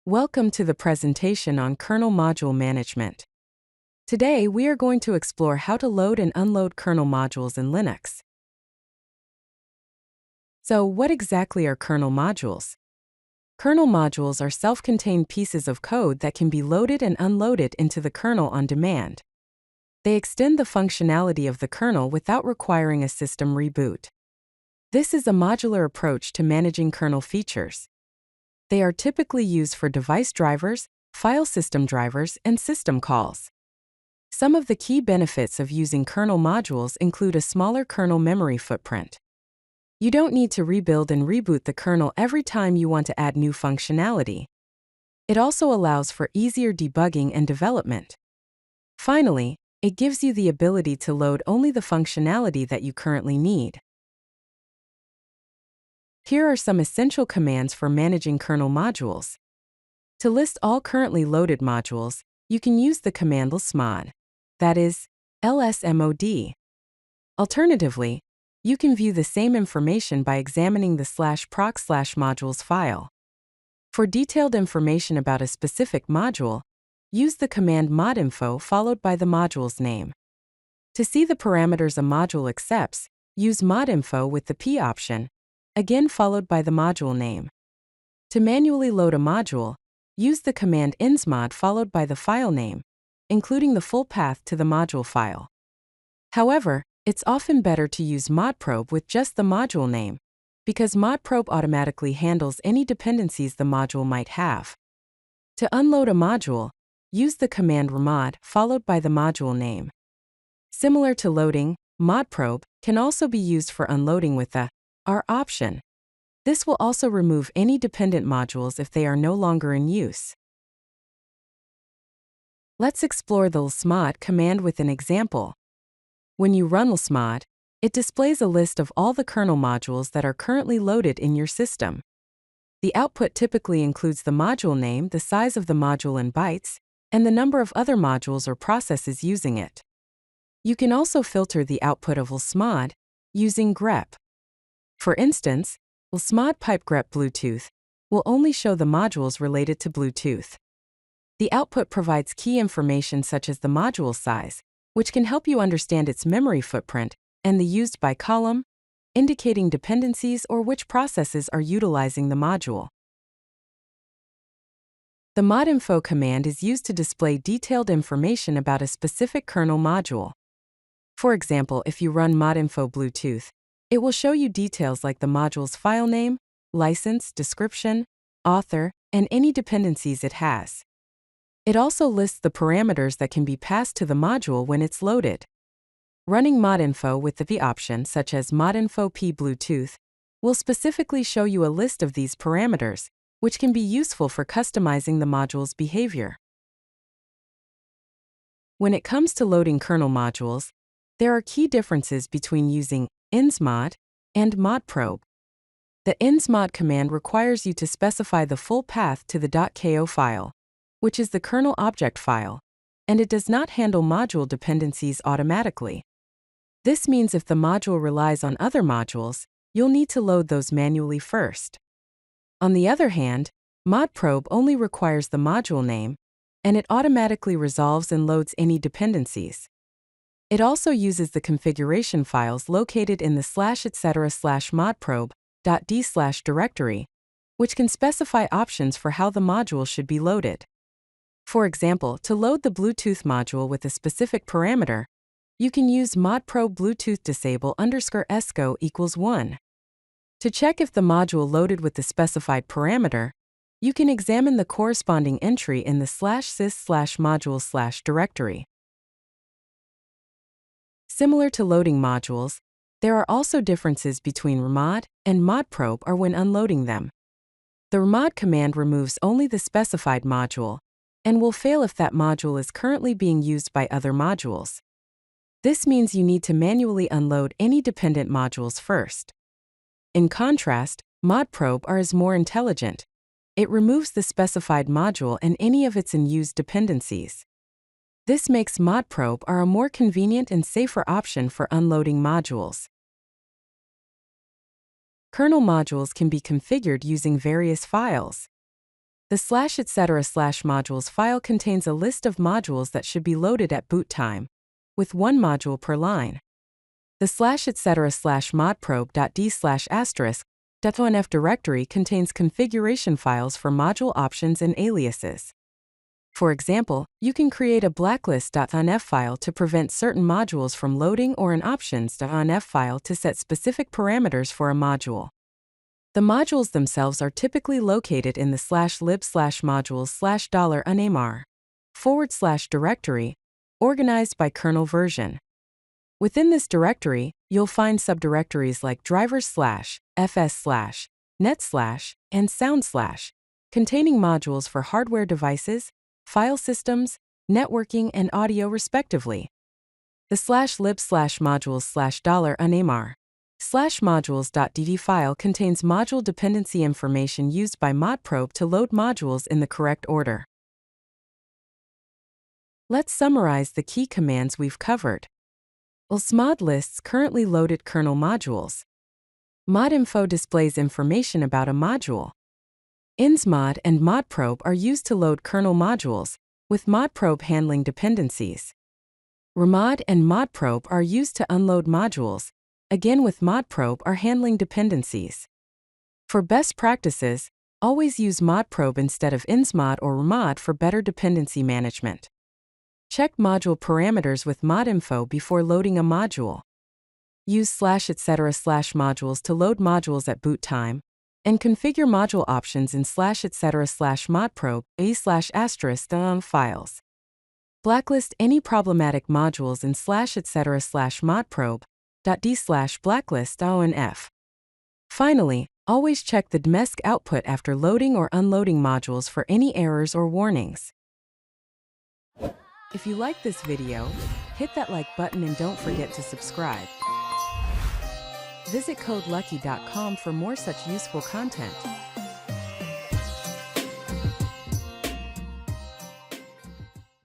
Welcome to the presentation on kernel module management. Today we are going to explore how to load and unload kernel modules in Linux. So, what exactly are kernel modules? Kernel modules are self-contained pieces of code that can be loaded and unloaded into the kernel on demand. They extend the functionality of the kernel without requiring a system reboot. This is a modular approach to managing kernel features. They are typically used for device drivers, file system drivers, and system calls. Some of the key benefits of using kernel modules include a smaller kernel memory footprint. You don't need to rebuild and reboot the kernel every time you want to add new functionality. It also allows for easier debugging and development. Finally, it gives you the ability to load only the functionality that you currently need. Here are some essential commands for managing kernel modules. To list all currently loaded modules, you can use the command lsmod, that is, lsmod. Alternatively, you can view the same information by examining the /proc/modules file. For detailed information about a specific module, use the command modinfo followed by the module's name. To see the parameters a module accepts, use modinfo with the P option, again followed by the module name. To manually load a module, use the command insmod followed by the file name, including the full path to the module file. However, it's often better to use modprobe with just the module name, because modprobe automatically handles any dependencies the module might have. To unload a module, use the command rmmod followed by the module name. Similar to loading, modprobe can also be used for unloading with the R option. This will also remove any dependent modules if they are no longer in use. Let's explore the lsmod command with an example. When you run lsmod, it displays a list of all the kernel modules that are currently loaded in your system. The output typically includes the module name, the size of the module in bytes, and the number of other modules or processes using it. You can also filter the output of lsmod using grep. For instance, lsmod pipe grep Bluetooth will only show the modules related to Bluetooth. The output provides key information such as the module size, which can help you understand its memory footprint, and the used by column, indicating dependencies or which processes are utilizing the module. The modinfo command is used to display detailed information about a specific kernel module. For example, if you run modinfo Bluetooth, it will show you details like the module's file name, license, description, author, and any dependencies it has. It also lists the parameters that can be passed to the module when it's loaded. Running modinfo with the P option, such as modinfo p Bluetooth, will specifically show you a list of these parameters, which can be useful for customizing the module's behavior. When it comes to loading kernel modules, there are key differences between using insmod and modprobe. The insmod command requires you to specify the full path to the .ko file, which is the kernel object file, and it does not handle module dependencies automatically. This means if the module relies on other modules, you'll need to load those manually first. On the other hand, modprobe only requires the module name, and it automatically resolves and loads any dependencies. It also uses the configuration files located in the /etc/modprobe.d/ directory, which can specify options for how the module should be loaded. For example, to load the Bluetooth module with a specific parameter, you can use modprobe Bluetooth disable _esco = 1. To check if the module loaded with the specified parameter, you can examine the corresponding entry in the /sys/modules/ directory. Similar to loading modules, there are also differences between rmmod and modprobe or when unloading them. The rmmod command removes only the specified module, and will fail if that module is currently being used by other modules. This means you need to manually unload any dependent modules first. In contrast, modprobe is more intelligent. It removes the specified module and any of its unused dependencies. This makes modprobe a more convenient and safer option for unloading modules. Kernel modules can be configured using various files. The /etc/modules file contains a list of modules that should be loaded at boot time, with one module per line. The /etc/modprobe.d/*.onf directory contains configuration files for module options and aliases. For example, you can create a blacklist.onf file to prevent certain modules from loading or an options.onf file to set specific parameters for a module. The modules themselves are typically located in the /lib/modules/$unamr / organized by kernel version. Within this directory, you'll find subdirectories like drivers/, fs/, net/, and sound/, containing modules for hardware devices, file systems, networking, and audio respectively. The /lib/modules/$unamr /modules.dd file contains module dependency information used by modprobe to load modules in the correct order. Let's summarize the key commands we've covered. lsmod lists currently loaded kernel modules. Modinfo displays information about a module. Insmod and modprobe are used to load kernel modules, with modprobe handling dependencies. Rmmod and modprobe are used to unload modules, again with modprobe are handling dependencies. For best practices, always use modprobe instead of insmod or rmmod for better dependency management. Check module parameters with modinfo before loading a module. Use /etc/modules to load modules at boot time, and configure module options in /etc/modprobe files. Blacklist any problematic modules in /etc/modprobe.d/blacklist.onf. Finally, always check the DMESC output after loading or unloading modules for any errors or warnings. If you like this video, hit that like button and don't forget to subscribe. Visit codelucky.com for more such useful content.